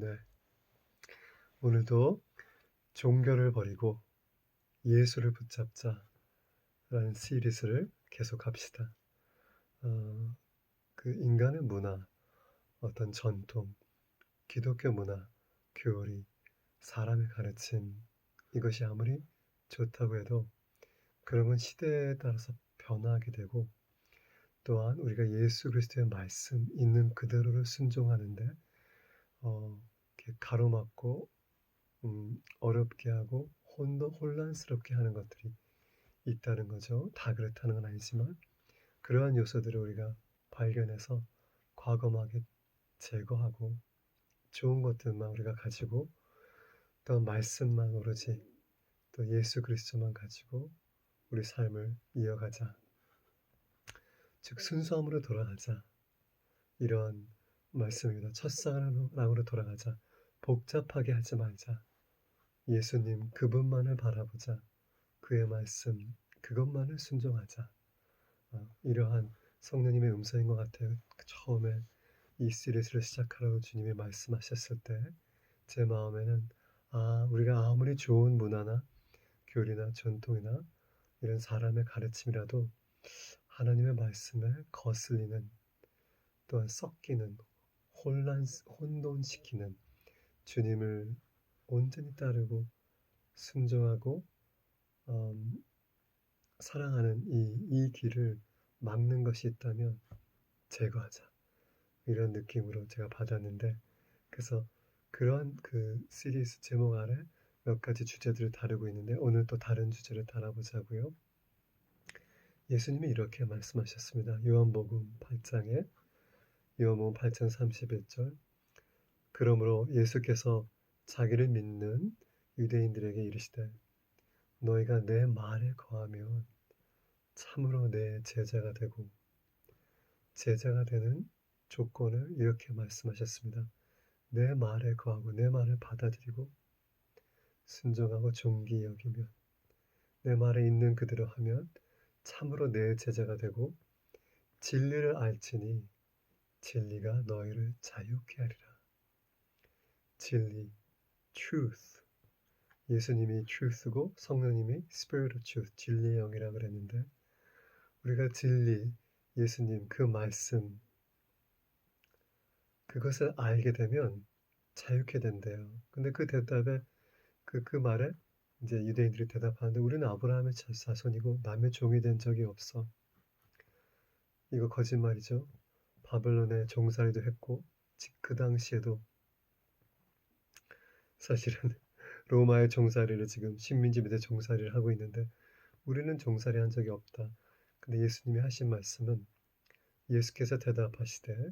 네. 오늘도 종교를 버리고 예수를 붙잡자라는 시리즈를 계속합시다. 어, 그 인간의 문화, 어떤 전통, 기독교 문화, 교리, 사람의 가르침, 이것이 아무리 좋다고 해도 그런 건 시대에 따라서 변화하게 되고, 또한 우리가 예수 그리스도의 말씀 있는 그대로를 순종하는데 이렇게 가로막고 어렵게 하고 혼란스럽게 하는 것들이 있다는 거죠. 다 그렇다는 건 아니지만 그러한 요소들을 우리가 발견해서 과감하게 제거하고 좋은 것들만 우리가 가지고 또 말씀만 오로지 또 예수 그리스도만 가지고 우리 삶을 이어가자. 즉 순수함으로 돌아가자. 이러한 말씀입니다. 첫사랑으로 돌아가자. 복잡하게 하지 말자. 예수님 그분만을 바라보자. 그의 말씀 그것만을 순종하자. 이러한 성령님의 음성인 것 같아요. 처음에 이 시리즈를 시작하라고 주님이 말씀하셨을 때 제 마음에는 우리가 아무리 좋은 문화나 교리나 전통이나 이런 사람의 가르침이라도 하나님의 말씀에 거슬리는, 또한 섞이는, 혼돈시키는, 주님을 온전히 따르고 순종하고 사랑하는 이 길을 막는 것이 있다면 제거하자, 이런 느낌으로 제가 받았는데, 그래서 그런 그 시리즈 제목 아래 몇 가지 주제들을 다루고 있는데 오늘 또 다른 주제를 다뤄보자고요. 예수님이 이렇게 말씀하셨습니다. 요한복음 8장 31절. 그러므로 예수께서 자기를 믿는 유대인들에게 이르시되 너희가 내 말에 거하면 참으로 내 제자가 되고, 제자가 되는 조건을 이렇게 말씀하셨습니다. 내 말에 거하고 내 말을 받아들이고 순종하고 존귀히 여기면, 내 말에 있는 그대로 하면 참으로 내 제자가 되고 진리를 알지니 진리가 너희를 자유케 하리라. 진리, truth. 예수님이 truth고 성령님이 spirit of truth, 진리의 영이라고 그랬는데, 우리가 진리, 예수님 그 말씀, 그것을 알게 되면 자유케 된대요. 근데 그 대답에 그 말에 이제 유대인들이 대답하는데 우리는 아브라함의 자손이고 남의 종이 된 적이 없어. 이거 거짓말이죠. 바벨론에 종살이도 했고 그 당시에도 사실은 로마의 종살이를 지금 식민지 밑에 종살이를 하고 있는데 우리는 종살이 한 적이 없다. 근데 예수님이 하신 말씀은, 예수께서 대답하시되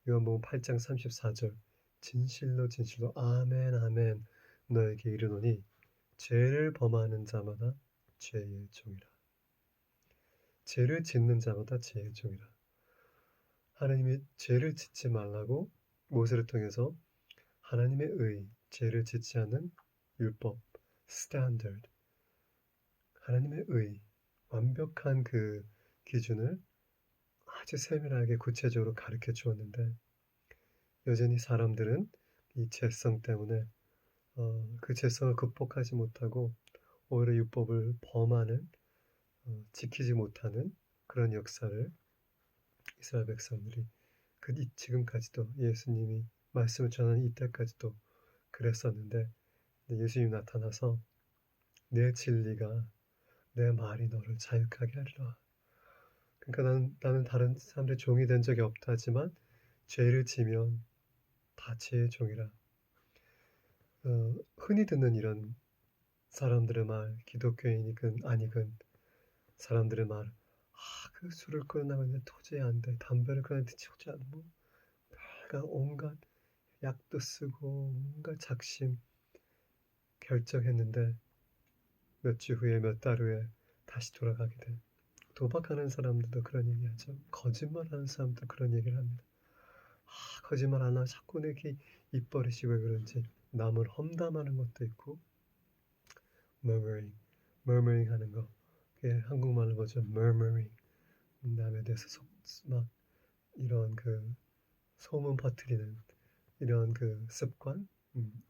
요한복음 8장 34절 진실로 진실로 아멘 아멘 너에게 이르노니 죄를 범하는 자마다 죄의 종이라. 죄를 짓는 자마다 죄의 종이라. 하나님이 죄를 짓지 말라고 모세를 통해서 하나님의 의, 죄를 짓지 않는 율법, standard, 하나님의 의, 완벽한 그 기준을 아주 세밀하게 구체적으로 가르쳐 주었는데, 여전히 사람들은 이 죄성 때문에 그 죄성을 극복하지 못하고 오히려 율법을 범하는, 지키지 못하는 그런 역사를 이스라엘 백성들이 지금까지도 예수님이 말씀을 전하는 이때까지도 그랬었는데, 예수님이 나타나서 내 진리가, 내 말이 너를 자유하게 하리라. 그러니까 나는 다른 사람들의 종이 된 적이 없다지만 죄를 지면 다 죄의 종이라. 흔히 듣는 이런 사람들의 말, 기독교인이건 아니건 사람들의 말, 그 술을 끊으면 도저히 안 돼. 담배를 끊으면 도저히 안 돼. 뭐 별가 온갖 약도 쓰고 온갖 작심 결정했는데 몇 주 후에 몇 달 후에 다시 돌아가게 돼. 도박하는 사람들도 그런 얘기하죠. 거짓말하는 사람도 그런 얘기를 합니다. 거짓말 안 하고 자꾸 내게 입버릇이 왜 그런지 남을 험담하는 것도 있고, murmuring 하는 거, 그게 한국말로 뭐죠? murmuring, 남에 대해서 막 이런 그 소문 퍼뜨리는 이런 그 습관,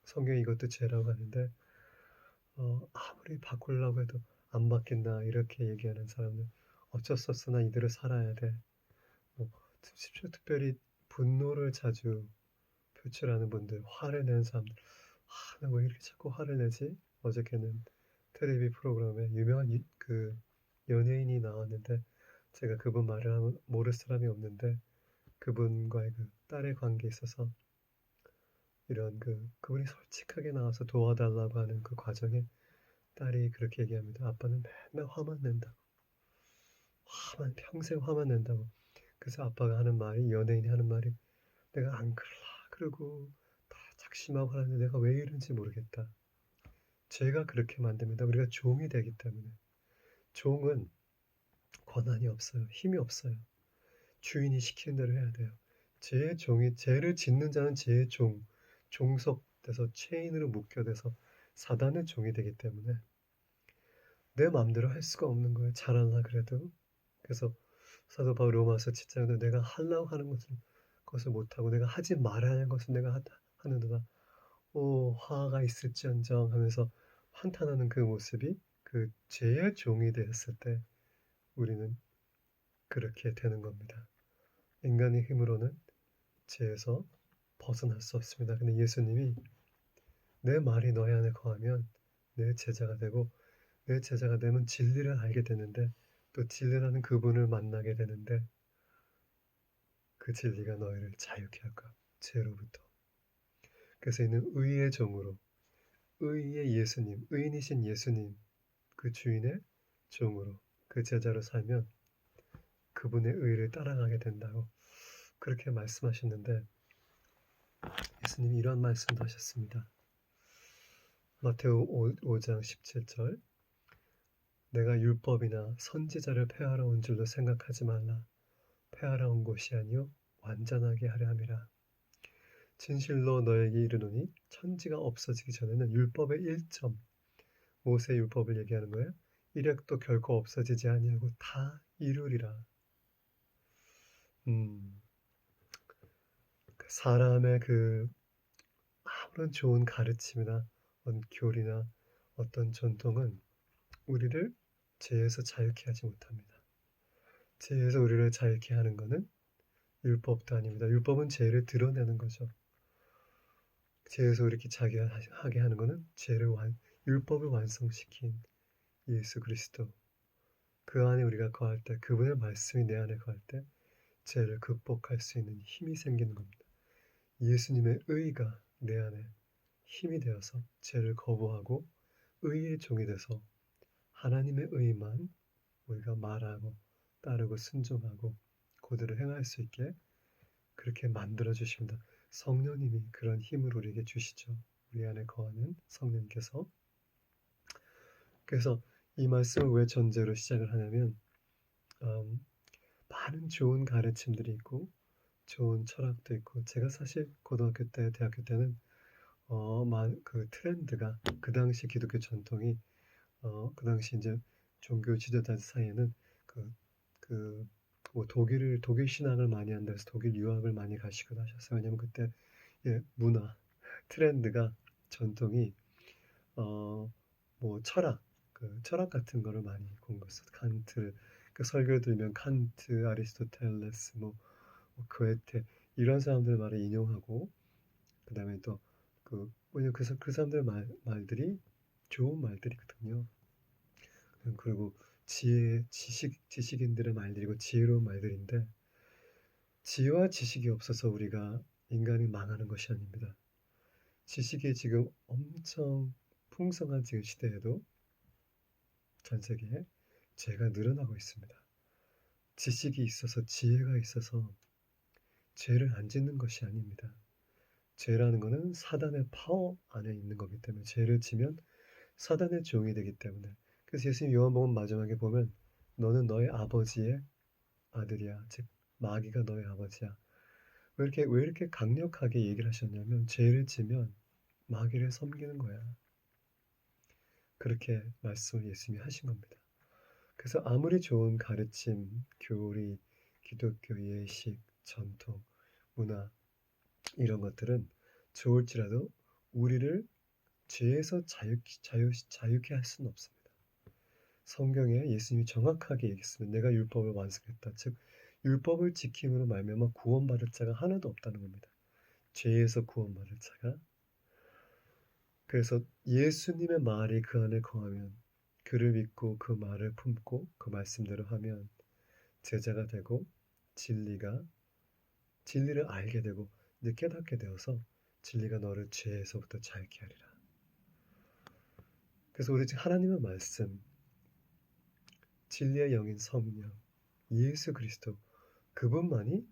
성경이 이것도 죄라고 하는데 아무리 바꾸려고 해도 안 바뀐다 이렇게 얘기하는 사람들, 어쩔 수 없어 나 이대로 살아야 돼. 뭐 심지어 특별히 분노를 자주 표출하는 분들, 화를 내는 사람들, 나 왜 이렇게 자꾸 화를 내지? 어저께는 테레비 프로그램에 유명한 그 연예인이 나왔는데, 제가 그분 말을 하면 모를 사람이 없는데, 그분과의 그 딸의 관계에 있어서 이런 그분이 솔직하게 나와서 도와달라고 하는 그 과정에 딸이 그렇게 얘기합니다. 아빠는 맨날 화만 낸다고. 평생 화만 낸다고. 그래서 아빠가 하는 말이, 연예인이 하는 말이, 내가 안 그럴라 그러고 다 작심하고 하는데 내가 왜 이런지 모르겠다. 죄가 그렇게 만듭니다. 우리가 종이 되기 때문에. 종은 권한이 없어요. 힘이 없어요. 주인이 시키는 대로 해야 돼요. 죄를 짓는 자는 죄의 종속돼서 체인으로 묶여돼서 사단의 종이 되기 때문에 내 마음대로 할 수가 없는 거예요. 잘하려 그래도. 그래서 사도 바울 로마서 7장에도 내가 하려고 하는 것을 못하고 내가 하지 말아야 하는 것을 내가 하는도다. 화가 있을지언정 하면서 한탄하는 그 모습이 그 죄의 종이 되었을 때 우리는 그렇게 되는 겁니다. 인간의 힘으로는 죄에서 벗어날 수 없습니다. 근데 예수님이 내 말이 너희 안에 거하면 내 제자가 되고, 내 제자가 되면 진리를 알게 되는데, 또 진리라는 그분을 만나게 되는데, 그 진리가 너희를 자유케 할 거야. 죄로부터. 그래서 이는 의의 종으로, 의의 예수님, 의인이신 예수님, 그 주인의 종으로, 그 제자로 살면 그분의 의를 따라가게 된다고 그렇게 말씀하셨는데, 예수님이 이런 말씀도 하셨습니다. 마테오 5장 17절, 내가 율법이나 선지자를 폐하러 온 줄로 생각하지 말라. 폐하러 온 것이 아니요 완전하게 하려 함이라. 진실로 너에게 이르노니 천지가 없어지기 전에는 율법의 1점, 모세 율법을 얘기하는 거예요. 이력도 결코 없어지지 아니하고 다 이루리라. 사람의 아무런 좋은 가르침이나 교리나 어떤 전통은 우리를 죄에서 자유케 하지 못합니다. 죄에서 우리를 자유케 하는 것은 율법도 아닙니다. 율법은 죄를 드러내는 거죠. 죄에서 이렇게 자유하게 하는 것은 율법을 완성시킨 예수 그리스도, 그 안에 우리가 거할 때, 그분의 말씀이 내 안에 거할 때 죄를 극복할 수 있는 힘이 생기는 겁니다. 예수님의 의가 내 안에 힘이 되어서 죄를 거부하고 의의 종이 돼서 하나님의 의만 우리가 말하고 따르고 순종하고 그대로 행할 수 있게 그렇게 만들어 주십니다. 성령님이 그런 힘을 우리에게 주시죠. 우리 안에 거하는 성령께서. 그래서 이 말씀을 왜 전제로 시작을 하냐면 많은 좋은 가르침들이 있고 좋은 철학도 있고, 제가 사실 고등학교 때, 대학교 때는 그 트렌드가, 그 당시 기독교 전통이 그 당시 이제 종교 지도자 사이에는 뭐 독일 신학을 많이 한다 해서 독일 유학을 많이 가시기도 하셨어요. 왜냐면 그때 문화 트렌드가, 전통이 뭐 철학 같은 거를 많이 공부했어. 칸트, 그 설교 들면 칸트, 아리스토텔레스, 그에테, 이런 사람들 말을 인용하고, 그 다음에 또 뭐냐, 그 사람들 말들이 좋은 말들이거든요. 그리고 지식인들의 말들이고 지혜로운 말들인데, 지혜와 지식이 없어서 우리가 인간이 망하는 것이 아닙니다. 지식이 지금 엄청 풍성한 지금 시대에도 전 세계에 죄가 늘어나고 있습니다. 지식이 있어서, 지혜가 있어서 죄를 안 짓는 것이 아닙니다. 죄라는 것은 사단의 파워 안에 있는 거기 때문에, 죄를 지면 사단의 종이 되기 때문에. 그래서 예수님 요한복음 마지막에 보면 너는 너의 아버지의 아들이야. 즉 마귀가 너의 아버지야. 왜 이렇게 강력하게 얘기를 하셨냐면, 죄를 지면 마귀를 섬기는 거야. 그렇게 말씀을 예수님이 하신 겁니다. 그래서 아무리 좋은 가르침, 교리, 기독교 예식, 전통, 문화, 이런 것들은 좋을지라도 우리를 죄에서 자유케 할 수는 없습니다. 성경에 예수님이 정확하게 얘기했습니다. 내가 율법을 완성했다. 즉 율법을 지킴으로 말미암아 구원받을 자가 하나도 없다는 겁니다. 죄에서 구원받을 자가. 그래서 예수님의 말이 그 안에 거하면, 그를 믿고 그 말을 품고 그 말씀대로 하면 제자가 되고 진리를 알게 되고 이제 깨닫게 되어서 진리가 너를 죄에서부터 자유케 하리라. 그래서 우리 지금 하나님의 말씀, 진리의 영인 성령, 예수 그리스도, 그분만이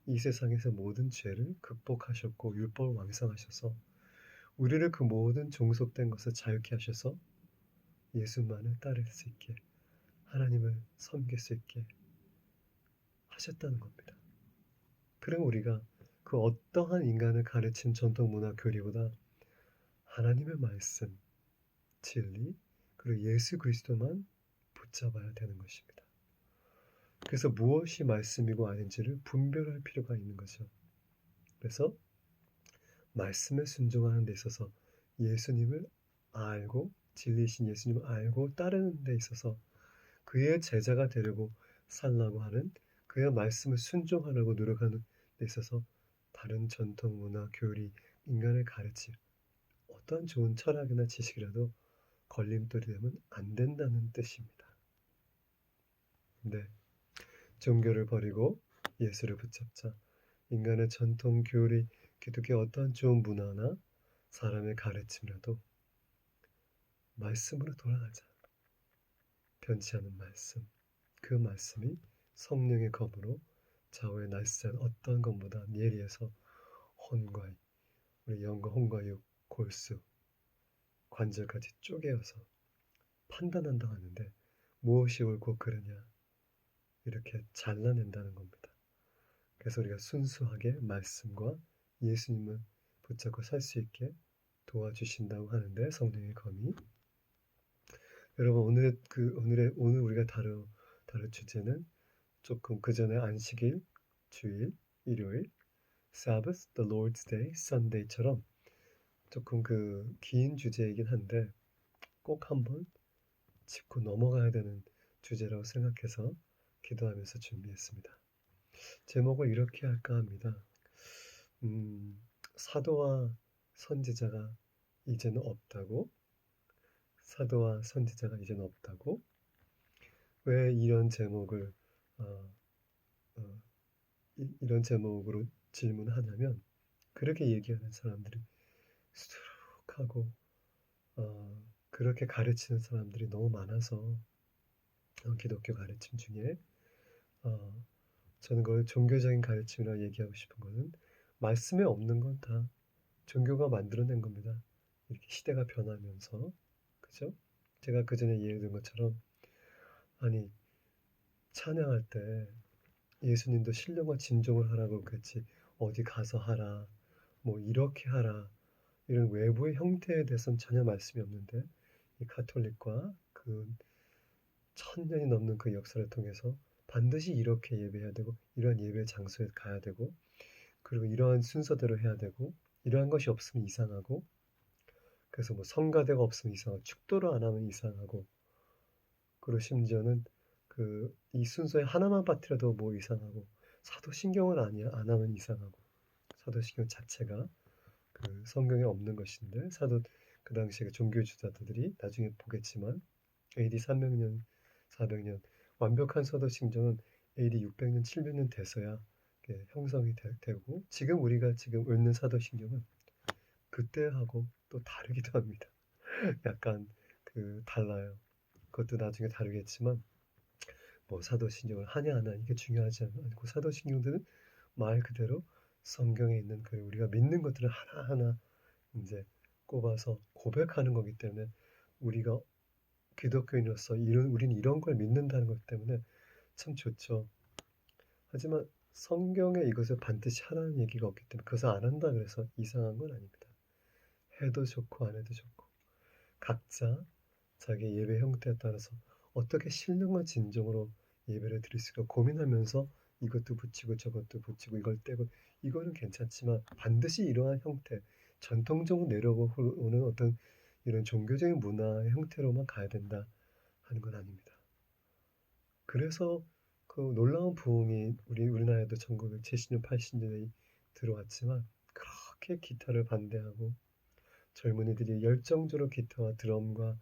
이 세상에서 모든 죄를 극복하셨고 율법을 완성하셔서 우리를 그 모든 종속된 것을 자유케 하셔서 예수만을 따를 수 있게, 하나님을 섬길 수 있게 하셨다는 겁니다. 그럼 우리가 그 어떠한 인간을 가르친 전통 문화 교리보다 하나님의 말씀, 진리, 그리고 예수 그리스도만 붙잡아야 되는 것입니다. 그래서 무엇이 말씀이고 아닌지를 분별할 필요가 있는 거죠. 그래서 말씀에 순종하는 데 있어서 예수님을 알고, 진리이신 예수님을 알고 따르는 데 있어서 그의 제자가 되려고 살라고 하는, 그의 말씀을 순종하려고 노력하는 데 있어서 다른 전통 문화, 교리, 인간의 가르침, 어떠한 좋은 철학이나 지식이라도 걸림돌이 되면 안 된다는 뜻입니다. 네, 종교를 버리고 예수를 붙잡자. 인간의 전통, 교리, 기독교 어떠한 좋은 문화나 사람의 가르침이라도 말씀으로 돌아가자. 변치 않은 말씀, 그 말씀이 성령의 검으로 좌우에 날쌘 어떤 것보다 예리해서 혼과 우리 영과 혼과 육, 골수, 관절까지 쪼개어서 판단한다고 하는데 무엇이 옳고 그르냐 이렇게 잘라낸다는 겁니다. 그래서 우리가 순수하게 말씀과 예수님을 붙잡고 살 수 있게 도와주신다고 하는데, 성령의 검이. 여러분, 오늘 우리가 다룰 주제는 조금 그 전에 안식일, 주일, 일요일, Sabbath, the Lord's Day, Sunday처럼 조금 그 긴 주제이긴 한데 꼭 한번 짚고 넘어가야 되는 주제라고 생각해서 기도하면서 준비했습니다. 제목을 이렇게 할까 합니다. 사도와 선지자가 이제는 없다고? 사도와 선지자가 이제는 없다고? 왜 이런 제목을 이런 제목으로 질문하냐면, 그렇게 얘기하는 사람들이 수두룩하고 그렇게 가르치는 사람들이 너무 많아서 기독교 가르침 중에 저는 그걸 종교적인 가르침이라고 얘기하고 싶은 것은, 말씀에 없는 건 다 종교가 만들어낸 겁니다. 이렇게 시대가 변하면서, 그죠? 제가 그 전에 예를 든 것처럼, 아니 찬양할 때 예수님도 신령과 진정을 하라고 그랬지 어디 가서 하라, 뭐 이렇게 하라, 이런 외부의 형태에 대해서는 전혀 말씀이 없는데, 이 가톨릭과 그 1000년이 넘는 그 역사를 통해서 반드시 이렇게 예배해야 되고 이러한 예배 장소에 가야 되고 그리고 이러한 순서대로 해야 되고 이러한 것이 없으면 이상하고, 그래서 뭐 성가대가 없으면 이상하고 축도를 안 하면 이상하고, 그리고 심지어는 그 이 순서에 하나만 빠뜨려도 뭐 이상하고, 사도신경을 안 하면 이상하고, 사도신경 자체가 그 성경에 없는 것인데, 그 당시에 종교주자들이 나중에 보겠지만 AD 300년 400년 완벽한 사도신경은 AD 600년 700년 돼서야 형성이 되고, 지금 우리가 지금 읽는 사도신경은 그때하고 또 다르기도 합니다. 약간 달라요. 그것도 나중에 다루겠지만, 뭐 사도신경을 하냐 안 하냐 이게 중요하지 않고, 사도신경들은 말 그대로 성경에 있는 그 우리가 믿는 것들을 하나하나 이제 꼽아서 고백하는 거기 때문에, 우리가 기독교인으로서 우리는 이런 걸 믿는다는 것 때문에 참 좋죠. 하지만 성경에 이것을 반드시 하라는 얘기가 없기 때문에 그것을 안 한다 그래서 이상한 건 아닙니다. 해도 좋고 안 해도 좋고, 각자 자기 예배 형태에 따라서 어떻게 신령과 진정으로 예배를 드릴 수가 고민하면서 이것도 붙이고 저것도 붙이고 이걸 떼고, 이거는 괜찮지만 반드시 이러한 형태, 전통적으로 내려오는 어떤 이런 종교적인 문화의 형태로만 가야 된다 하는 건 아닙니다. 그래서 그 놀라운 부흥이 우리나라에도 1970년, 80년에 들어왔지만 그렇게 기타를 반대하고 젊은이들이 열정적으로 기타와 드럼과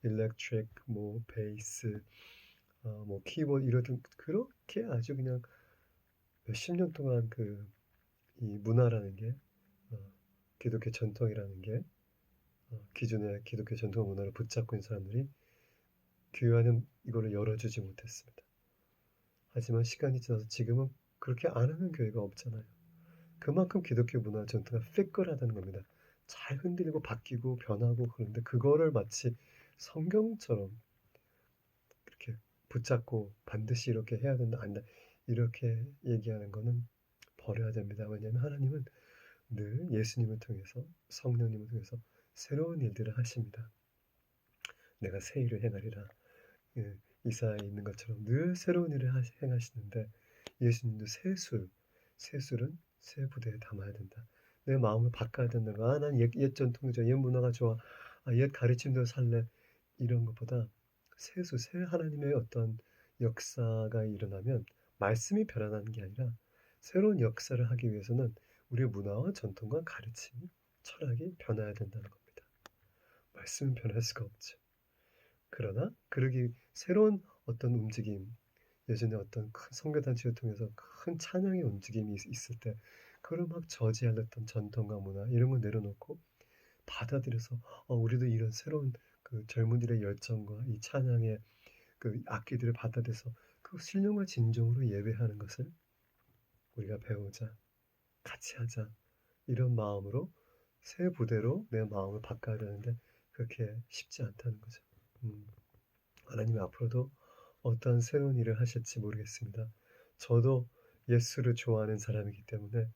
일렉트릭, 뭐 베이스, 뭐 키보드 이러던 그렇게 아주 그냥 몇십 년 동안 이 문화라는 게 기독교 전통이라는 게 기존의 기독교 전통 문화를 붙잡고 있는 사람들이 교회는 이거를 열어주지 못했습니다. 하지만 시간이 지나서 지금은 그렇게 안 하는 교회가 없잖아요. 그만큼 기독교 문화 전통이 fickle하다는 겁니다. 잘 흔들리고 바뀌고 변하고 그런데 그거를 마치 성경처럼 그렇게 붙잡고 반드시 이렇게 해야 된다, 아니다 이렇게 얘기하는 거는 버려야 됩니다. 왜냐하면 하나님은 늘 예수님을 통해서 성령님을 통해서 새로운 일들을 하십니다. 내가 새 일을 행하리라. 예, 이사야에 있는 것처럼 늘 새로운 일을 행하시는데 예수님도 새술은 새 부대에 담아야 된다. 내 마음을 바꿔야 된다는 거. 난 옛 전통적, 옛 문화가 좋아. 옛 가르침대로 살래. 이런 것보다 새 하나님의 어떤 역사가 일어나면 말씀이 변화하는 게 아니라 새로운 역사를 하기 위해서는 우리의 문화와 전통과 가르침, 철학이 변화해야 된다는 겁니다. 말씀은 변할 수가 없죠. 그러나 새로운 어떤 움직임, 예전에 어떤 큰 선교단체를 통해서 큰 찬양의 움직임이 있을 때 그걸 막 저지하였던 전통과 문화 이런 걸 내려놓고 받아들여서 우리도 이런 새로운 그 젊은이들의 열정과 이 찬양의 그 악기들을 받아들여서 그 신령과 진정으로 예배하는 것을 우리가 배우자, 같이 하자 이런 마음으로 새 부대로 내 마음을 바꿔야 되는데 그렇게 쉽지 않다는 거죠. 하나님이 앞으로도 어떠한 새로운 일을 하실지 모르겠습니다. 저도 예수를 좋아하는 사람이기 때문에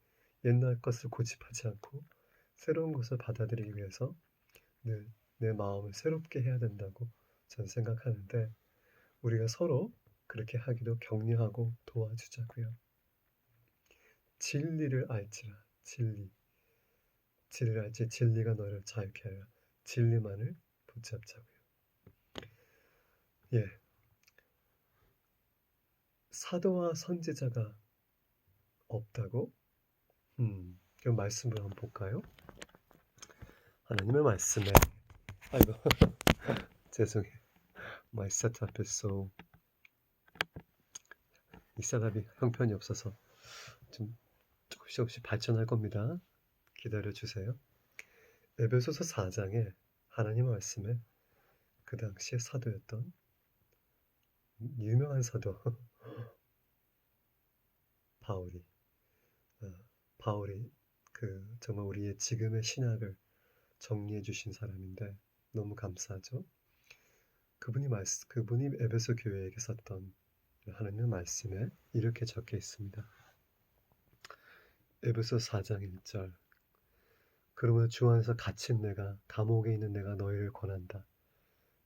옛날 것을 고집하지 않고 새로운 것을 받아들이기 위해서 늘 내 마음을 새롭게 해야 된다고 저는 생각하는데 우리가 서로 그렇게 하기도 격려하고 도와주자고요. 진리를 알지라. 진리를 알지 진리가 너를 자유케 하여 진리만을 붙잡자고요. 예, 사도와 선지자가 없다고? 그럼 말씀을 한번 볼까요? 하나님의 말씀에 아이고 죄송해요. My setup 이 셋업이 형편이 없어서 좀 조금씩 발전할 겁니다. 기다려주세요. 에베소서 4장에 하나님의 말씀에 그 당시에 사도였던 유명한 사도 바울이 바울이 정말 우리의 지금의 신학을 정리해 주신 사람인데 너무 감사하죠. 그분이 에베소 교회에게 썼던 하나님의 말씀에 이렇게 적혀 있습니다. 에베소 4장 1절 그러므로 주 안에서 갇힌 내가 감옥에 있는 내가 너희를 권한다.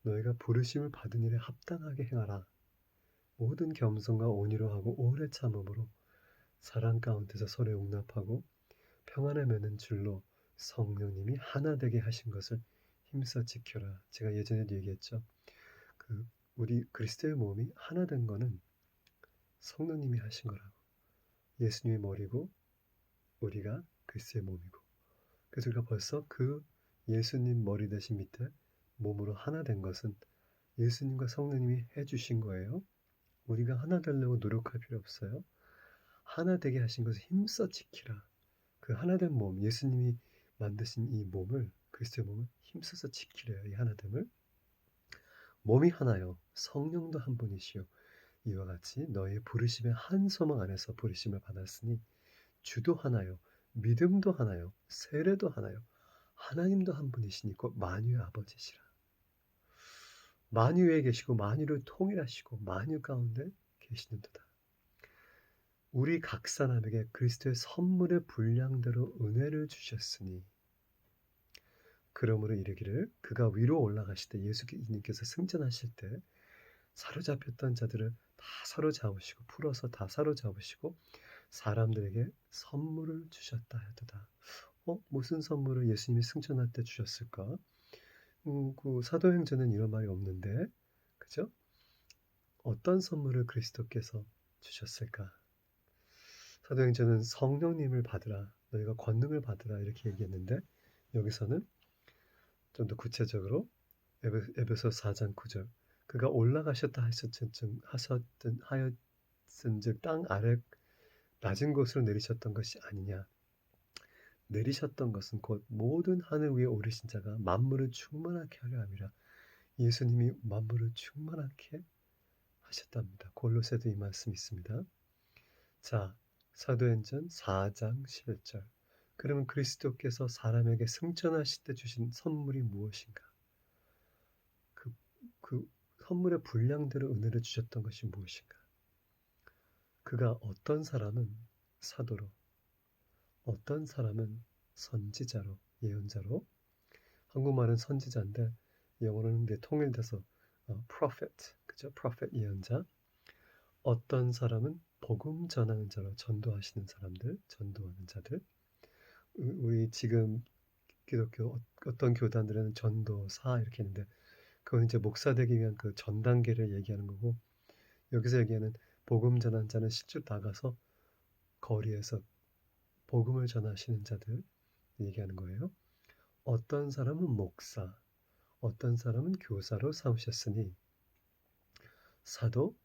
너희가 부르심을 받은 일에 합당하게 행하라. 모든 겸손과 온유로 하고 오래 참음으로 사랑 가운데서 서로 용납하고 평안을 맺는 줄로 성령님이 하나 되게 하신 것을 힘써 지켜라. 제가 예전에도 얘기했죠. 우리 그리스도의 몸이 하나 된 거는 성령님이 하신 거라고. 예수님이 머리고 우리가 그리스도의 몸이고. 그래서 우리가 벌써 그 예수님 머리 대신 밑에 몸으로 하나 된 것은 예수님과 성령님이 해주신 거예요. 우리가 하나 되려고 노력할 필요 없어요. 하나 되게 하신 것을 힘써 지키라. 그 하나 된 몸, 예수님이 만드신 이 몸을, 그리스도의 몸을 힘써서 지키래요. 이 하나됨을. 몸이 하나요. 성령도 한 분이시요. 이와 같이 너의 부르심의 한 소망 안에서 부르심을 받았으니 주도 하나요. 믿음도 하나요. 세례도 하나요. 하나님도 한 분이시니 곧 만유의 아버지시라. 만유에 계시고 만유를 통일하시고 만유 가운데 계시는도다. 우리 각 사람에게 그리스도의 선물의 분량대로 은혜를 주셨으니 그러므로 이르기를 그가 위로 올라가실 때 예수님께서 승천하실 때 사로잡혔던 자들을 다 사로잡으시고 풀어서 다 사로잡으시고 사람들에게 선물을 주셨다 하였도다. 무슨 선물을 예수님이 승천할 때 주셨을까? 그 사도행전은 이런 말이 없는데, 그죠? 어떤 선물을 그리스도께서 주셨을까? 사도행전은 성령님을 받으라, 너희가 권능을 받으라 이렇게 얘기했는데, 여기서는 좀 더 구체적으로 에베소 4장 9절, 그가 올라가셨다 하였은즉 땅 아래 낮은 곳으로 내리셨던 것이 아니냐. 내리셨던 것은 곧 모든 하늘 위에 오르신 자가 만물을 충만하게 하려 함이라. 예수님이 만물을 충만하게 하셨답니다. 골로새도 이 말씀이 있습니다. 자, 사도행전 4장 11절. 그러면 그리스도께서 사람에게 승천하실 때 주신 선물이 무엇인가? 그 선물의 분량대로 은혜를 주셨던 것이 무엇인가? 그가 어떤 사람은 사도로, 어떤 사람은 선지자로, 예언자로, 한국말은 선지자인데 영어로는 이제 통일돼서 prophet, 그죠? prophet 예언자. 어떤 사람은 복음 전하는 자로, 전도하시는 사람들, 전도하는 자들. 우리 지금 기독교 어떤 교단들은 전도사 이렇게 했는데, 그건 이제 목사 되기 위한 그 전 단계를 얘기하는 거고, 여기서 얘기하는 복음 전하는 자는 실제로 나가서 거리에서 복음을 전하시는 자들 얘기하는 거예요. 어떤 사람은 목사, 어떤 사람은 교사로 삼으셨으니 사도,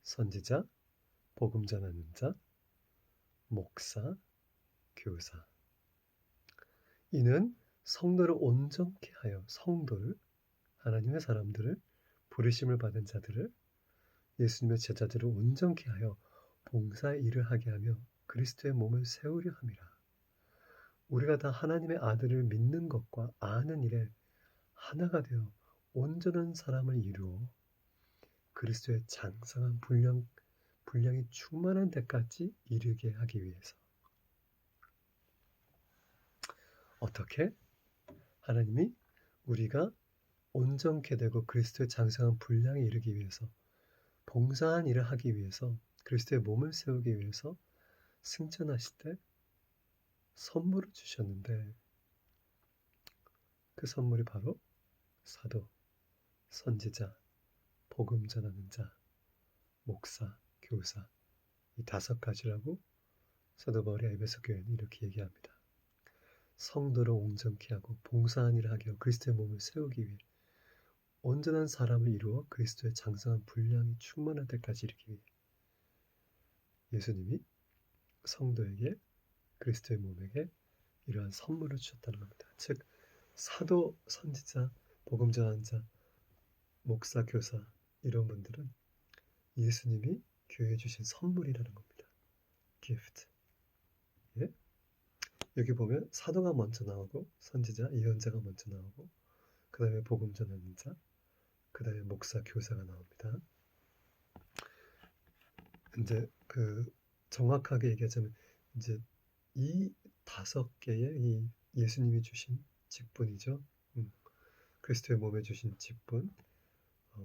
선지자, 복음 전하는 자, 목사, 교사. 이는 성도를 온전케 하여, 성도를, 하나님의 사람들을, 부르심을 받은 자들을, 예수님의 제자들을 온전케 하여 봉사의 일을 하게 하며 그리스도의 몸을 세우려 함이라. 우리가 다 하나님의 아들을 믿는 것과 아는 일에 하나가 되어 온전한 사람을 이루어 그리스도의 장성한 분량이 충만한 데까지 이르게 하기 위해서. 어떻게? 하나님이 우리가 온전케 되고 그리스도의 장성한 분량에 이르기 위해서, 봉사한 일을 하기 위해서, 그리스도의 몸을 세우기 위해서 승천하실 때 선물을 주셨는데, 그 선물이 바로 사도, 선지자, 복음 전하는 자, 목사, 교사, 이 5가지라고 사도 바울이 에베소 교회는 이렇게 얘기합니다. 성도를 온전케 하고 봉사한 일을 하게 하고 그리스도의 몸을 세우기 위해, 온전한 사람을 이루어 그리스도의 장성한 분량이 충만할 때까지 이르기 위해 예수님이 성도에게, 그리스도의 몸에게 이러한 선물을 주셨다는 겁니다. 즉 사도, 선지자, 복음 전하는 자, 목사, 교사, 이런 분들은 예수님이 교회에 주신 선물이라는 겁니다. gift. 예? 여기 보면 사도가 먼저 나오고, 선지자, 예언자가 먼저 나오고, 그 다음에 복음 전하는 자, 그 다음에 목사, 교사가 나옵니다. 이제 정확하게 얘기하자면 이제 이 5개의 이 예수님이 주신 직분이죠. 그리스도의 몸에 주신 직분,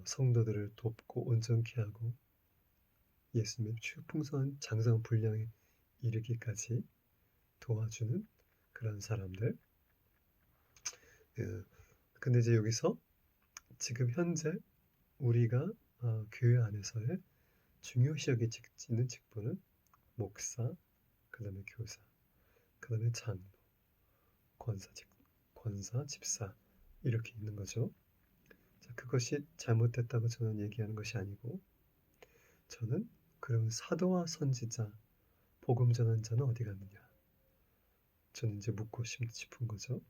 성도들을 돕고 온전케 하고 예수님의 풍성한 장성 분량에 이르기까지 도와주는 그런 사람들. 근데 이제 여기서 지금 현재 우리가 교회 안에서의 중요시 여기는 직분은 목사, 그 다음에 교사, 그 다음에 장로, 권사, 집사, 이렇게 있는 거죠. 자, 그것이 잘못됐다고 저는 얘기하는 것이 아니고, 저는 그럼 사도와 선지자, 복음 전하는 자는 어디 갔느냐, 저는 이제 묻고 싶은 거죠.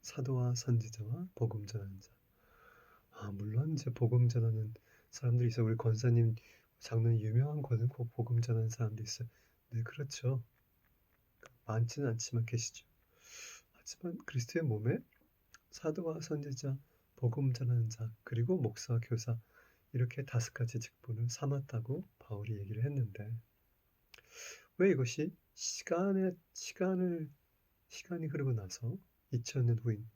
사도와 선지자와 복음 전하는 자. 물론 이제 복음 전하는 사람들이 있어요. 우리 권사님, 장로님 유명한 복음 전하는 사람도 있어요. 네, 그렇죠. 많지는 않지만 계시죠. 하지만 그리스도의 몸에 사도와 선지자, 복음 전하는 자, 그리고 목사, 교사, 이렇게 5가지 직분을 삼았다고 바울이 얘기를 했는데, 왜 이것이 시간이 흐르고 나서 2000년 후인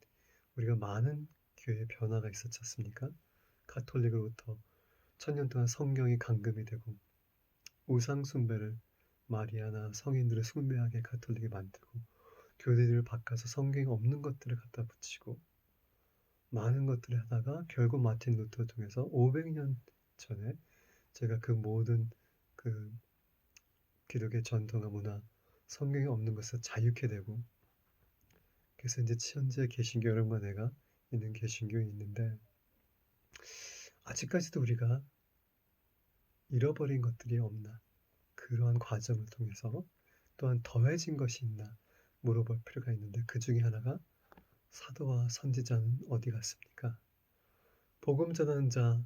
우리가 많은 교회의 변화가 있었지 않습니까? 가톨릭으로부터 1000년 동안 성경이 감금이 되고 우상 숭배를, 마리아나 성인들을 숭배하게 가톨릭이 만들고, 교리를 바꿔서 성경에 없는 것들을 갖다 붙이고 많은 것들을 하다가 결국 마틴 루터를 통해서 500년 전에 제가 그 모든 그 기독의 전통과 문화, 성경에 없는 것을 자유케 되고, 그래서 이제 현재 개신교 여러분과 내가 있는 개신교에 있는데, 아직까지도 우리가 잃어버린 것들이 없나, 그러한 과정을 통해서 또한 더해진 것이 있나 물어볼 필요가 있는데, 그 중에 하나가 사도와 선지자는 어디 갔습니까? 복음 전하는 자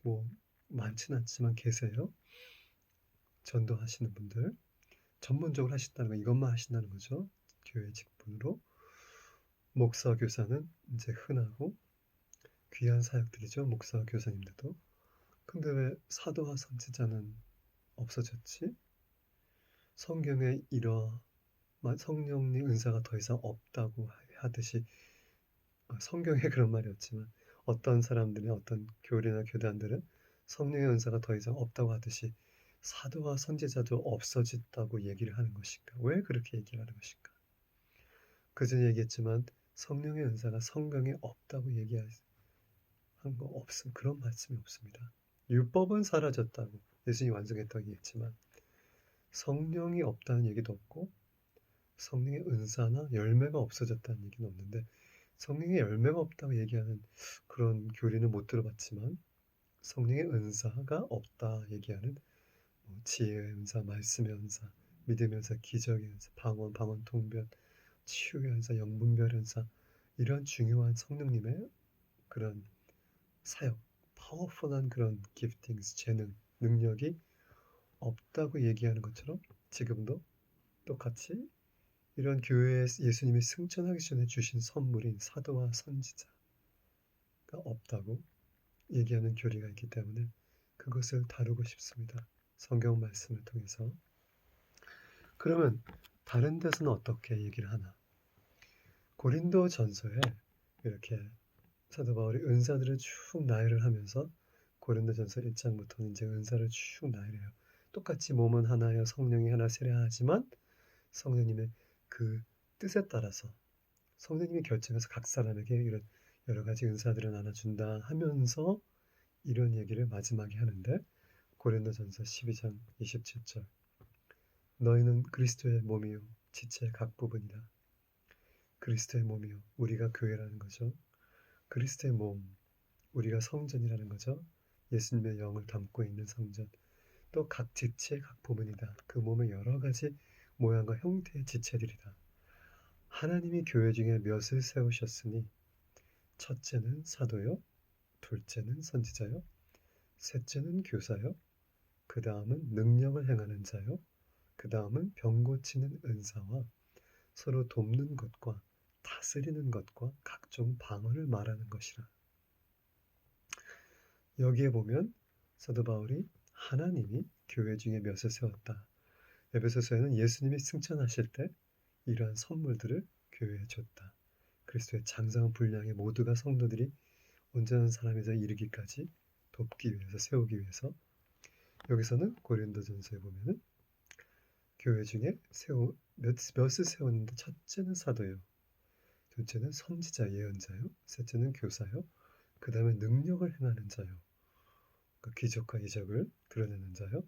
뭐 많지는 않지만 계세요. 전도하시는 분들 전문적으로 하신다는 거, 이것만 하신다는 거죠. 교회 직분으로. 목사 교사는 이제 흔하고 귀한 사역들이죠. 목사 교사님들도. 근데 왜 사도와 선지자는 없어졌지? 성경에 이러한 성령의 은사가 더 이상 없다고 하듯이, 성경에 그런 말이 없지만 어떤 사람들이, 어떤 교리나 교단들은 성령의 은사가 더 이상 없다고 하듯이 사도와 선지자도 없어졌다고 얘기를 하는 것인가? 왜 그렇게 얘기를 하는 것인가? 그전에 얘기했지만 성령의 은사가 성경에 없다고 얘기한 거 없음, 그런 말씀이 없습니다. 율법은 사라졌다고 예수님이 완성했다고 얘기했지만 성령이 없다는 얘기도 없고 성령의 은사나 열매가 없어졌다는 얘기는 없는데, 성령의 열매가 없다고 얘기하는 그런 교리는 못 들어봤지만 성령의 은사가 없다 얘기하는 지혜의 은사, 말씀의 은사, 믿음의 은사, 기적의 은사, 방언 통변, 치유의 은사, 영분별 은사, 이런 중요한 성령님의 그런 사역, 파워풀한 그런 기프팅스, 재능, 능력이 없다고 얘기하는 것처럼 지금도 똑같이 이런 교회에 예수님이 승천하기 전에 주신 선물인 사도와 선지자가 없다고 얘기하는 교리가 있기 때문에 그것을 다루고 싶습니다. 성경 말씀을 통해서. 그러면 다른 데서는 어떻게 얘기를 하나? 고린도 전서에 이렇게 사도 바울이 은사들을 쭉 나열을 하면서 고린도 전서 1장부터는 이제 은사를 쭉 나열해요. 똑같이 몸은 하나여 성령이 하나 세례하지만 성령님의 그 뜻에 따라서 성령님이 결정해서 각 사람에게 이런 여러 가지 은사들을 나눠준다 하면서 이런 얘기를 마지막에 하는데, 고린도전서 12장 27절, 너희는 그리스도의 몸이요 지체의 각 부분이라. 그리스도의 몸이요, 우리가 교회라는 거죠. 그리스도의 몸, 우리가 성전이라는 거죠. 예수님의 영을 담고 있는 성전. 또 각 지체의 각 부분이다. 그 몸의 여러 가지 모양과 형태의 지체들이다. 하나님이 교회 중에 몇을 세우셨으니 첫째는 사도요, 둘째는 선지자요, 셋째는 교사요, 그 다음은 능력을 행하는 자요, 그 다음은 병 고치는 은사와 서로 돕는 것과 다스리는 것과 각종 방언을 말하는 것이라. 여기에 보면 사도 바울이 하나님이 교회 중에 몇을 세웠다. 에베소서에는 예수님이 승천하실 때 이러한 선물들을 교회에 줬다. 그리스도의 장성한 분량의 모두가 성도들이 온전한 사람에서 이르기까지 돕기 위해서, 세우기 위해서. 여기서는 고린도전서에 보면은 교회 중에 몇을 세웠는데 첫째는 사도요, 둘째는 선지자 예언자요, 셋째는 교사요, 그 다음에 능력을 행하는 자요, 그 기적과 이적을 드러내는 자요,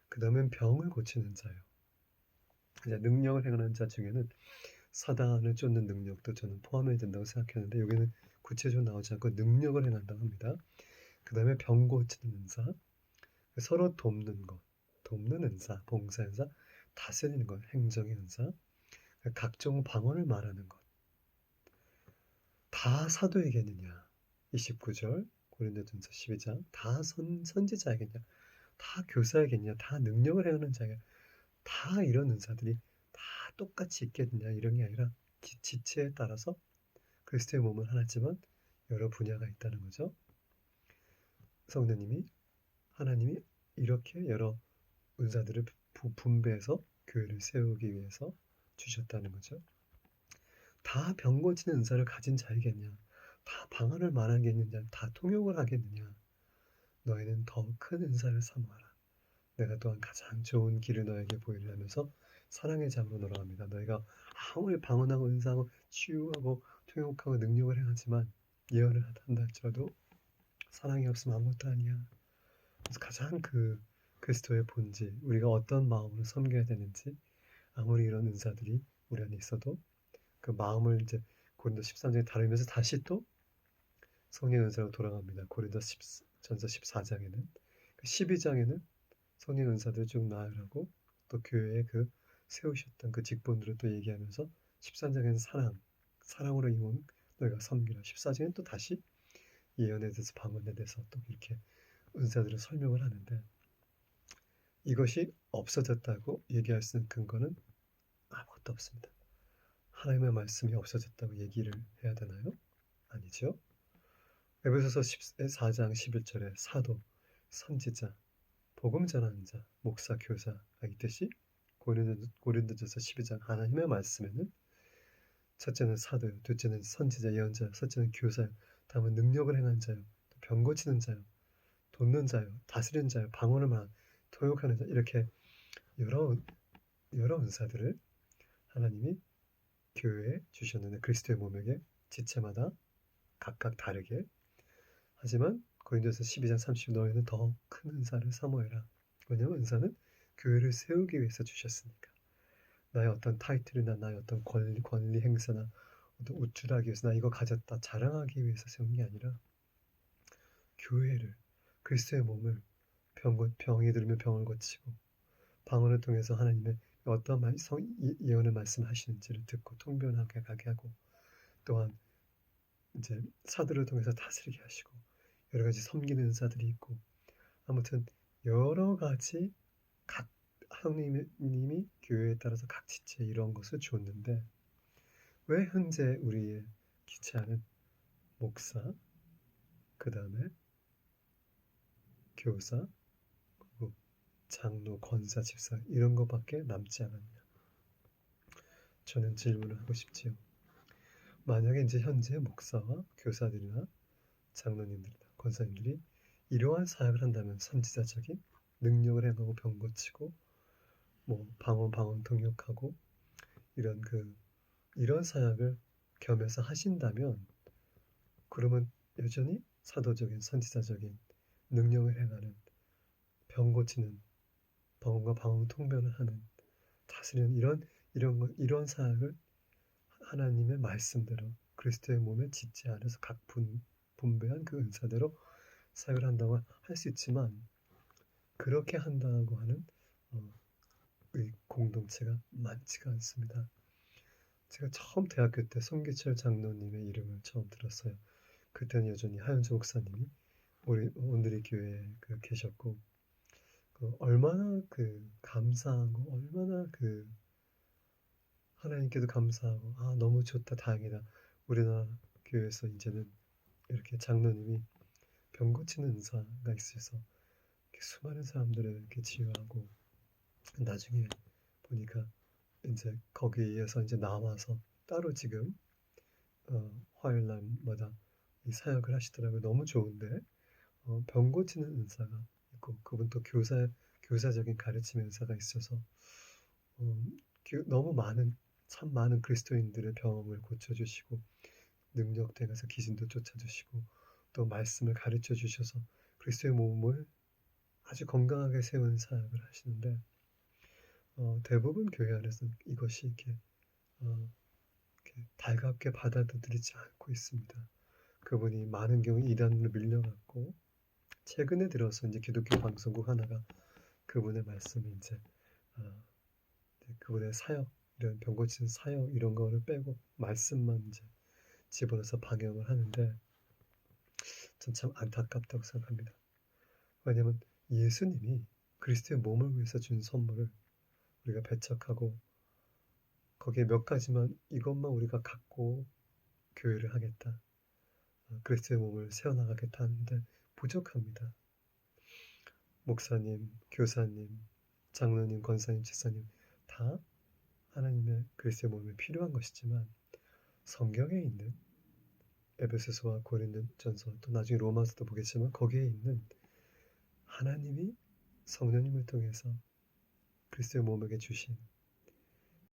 그 다음엔 병을 고치는 자요. 이제 능력을 행하는 자 중에는 사단을 쫓는 능력도 저는 포함해야 된다고 생각했는데 여기는 구체적으로 나오지 않고 능력을 행한다고 합니다. 그 다음에 병 고치는 은사, 서로 돕는 것, 돕는 은사, 봉사 은사, 다스리는 것, 행정의 은사, 각종 방언을 말하는 것. 다 사도에게느냐? 29절 고린도전서 12장, 다 선지자에게냐? 다 교사에게냐? 다 능력을 행하는 자에게, 다 이런 은사들이 다 똑같이 있겠느냐? 이런 게 아니라 지체에 따라서 그리스도의 몸은 하나지만 여러 분야가 있다는 거죠. 성령님이, 하나님이 이렇게 여러 은사들을 분배해서 교회를 세우기 위해서 주셨다는 거죠. 다 병 고치는 은사를 가진 자이겠냐? 다 방언을 말하겠느냐? 다 통역을 하겠느냐? 너희는 더 큰 은사를 사모하라. 내가 또한 가장 좋은 길을 너에게 보이려 하면서 사랑의 잠으로 돌아갑니다. 너희가 아무리 방언하고 은사하고 치유하고 통역하고 능력을 행하지만 예언을 한다 할지라도 사랑이 없으면 아무것도 아니야. 그래서 가장 그 그리스도의 본질, 우리가 어떤 마음으로 섬겨야 되는지, 아무리 이런 은사들이 우리 안에 있어도 그 마음을 이제 고린도 13장에 다루면서 다시 또 성령의 은사로 돌아갑니다. 고린도전서 14장에는 12장에는 성령의 은사들을 쭉 나으라고 또 교회에 그 세우셨던 그 직분들을 또 얘기하면서 13장에는 사랑으로 임하는 너희가 섬기라. 14장에는 또 다시 예언에 대해서 방언에 대해서 또 이렇게 은사들을 설명을 하는데, 이것이 없어졌다고 얘기할 수 있는 근거는 아무것도 없습니다. 하나님의 말씀이 없어졌다고 얘기를 해야 되나요? 아니죠. 에베소서 4장 11절에 사도, 선지자, 복음 전하는 자, 목사, 교사가 있듯이 고린도전서 12장 하나님의 말씀에는 첫째는 사도요, 둘째는 선지자, 예언자, 셋째는 교사요, 다음은 능력을 행한 자요, 병 고치는 자요, 돕는 자요, 다스리는 자요, 방언을 말 통역하는 자, 이렇게 여러 은사들을 하나님이 교회에 주셨는데 그리스도의 몸에게 지체마다 각각 다르게, 하지만 고린도서 12장 30 너희는 더 큰 은사를 사모해라. 왜냐하면 은사는 교회를 세우기 위해서 주셨으니까. 나의 어떤 타이틀이나 나의 어떤 권리 행사나 어떤 우쭐하기 위해서 나 이거 가졌다 자랑하기 위해서 세운 게 아니라 교회를, 그리스도의 몸을 병이 들면 병을 고치고 방언을 통해서 하나님의 어떤 예언의 말씀하시는지를 듣고 통변하게 가게 하고, 또한 이제 사도를 통해서 다스리게 하시고 여러 가지 섬기는 은사들이 있고, 아무튼 여러 가지 각 하나님이 교회에 따라서 각 지체 이런 것을 줬는데, 왜 현재 우리의 기체하는 목사, 그 다음에 교사, 그리고 장로, 권사, 집사 이런 것밖에 남지 않았냐? 저는 질문을 하고 싶지요. 만약에 이제 현재 목사와 교사들이나 장로님들이나 권사님들이 이러한 사역을 한다면, 선지자적인 능력을 행하고 병 고치고 뭐 방언 통역하고 이런 사역을 겸해서 하신다면, 그러면 여전히 사도적인 선지자적인 능력을 행하는, 병 고치는, 방언과 방언 통변을 하는, 다스리는 이런 사역을 하나님의 말씀대로 그리스도의 몸에 짓지 않아서 각 분배한 그 은사대로 사역을 한다고 할 수 있지만, 그렇게 한다고 하는 이 공동체가 많지가 않습니다. 제가 처음 대학교 때 송기철 장로님의 이름을 처음 들었어요. 그때는 여전히 하윤주 목사님이 오늘의 교회에 계셨고, 얼마나 감사하고 얼마나 하나님께도 감사하고, 아 너무 좋다, 다행이다, 우리나라 교회에서 이제는 이렇게 장로님이 병 고치는 은사가 있어서 수많은 사람들을 이렇게 치유하고, 나중에 보니까 이제 거기에서 이제 나와서 따로 지금 화요일 날마다 이 사역을 하시더라고요. 너무 좋은데 병 고치는 은사가 있고, 그분 또 교사적인 가르침의 은사가 있어서 너무 참 많은 그리스도인들의 병을 고쳐주시고 능력돼 가서 귀신도 쫓아주시고 또 말씀을 가르쳐 주셔서 그리스도의 몸을 아주 건강하게 세우는 사역을 하시는데, 대부분 교회 안에서는 이것이 이렇게 달갑게 받아들이지 않고 있습니다. 그분이 많은 경우 이단으로 밀려갔고, 최근에 들어서 이제 기독교 방송국 하나가 그분의 말씀을 이제 그분의 사역, 이런 병 고치는 사역 이런 거를 빼고 말씀만 이제 집어넣어서 방영을 하는데, 전 참 안타깝다고 생각합니다. 왜냐하면 예수님이 그리스도의 몸을 위해서 준 선물을 우리가 배척하고 거기에 몇 가지만, 이것만 우리가 갖고 교회를 하겠다, 그리스도의 몸을 세워나가겠다 하는데 부족합니다. 목사님, 교사님, 장로님, 권사님, 집사님 다 하나님의 그리스도의 몸이 필요한 것이지만, 성경에 있는 에베소서와 고린도전서, 또 나중에 로마서도 보겠지만 거기에 있는 하나님이 성령님을 통해서 그리스도의 몸에게 주신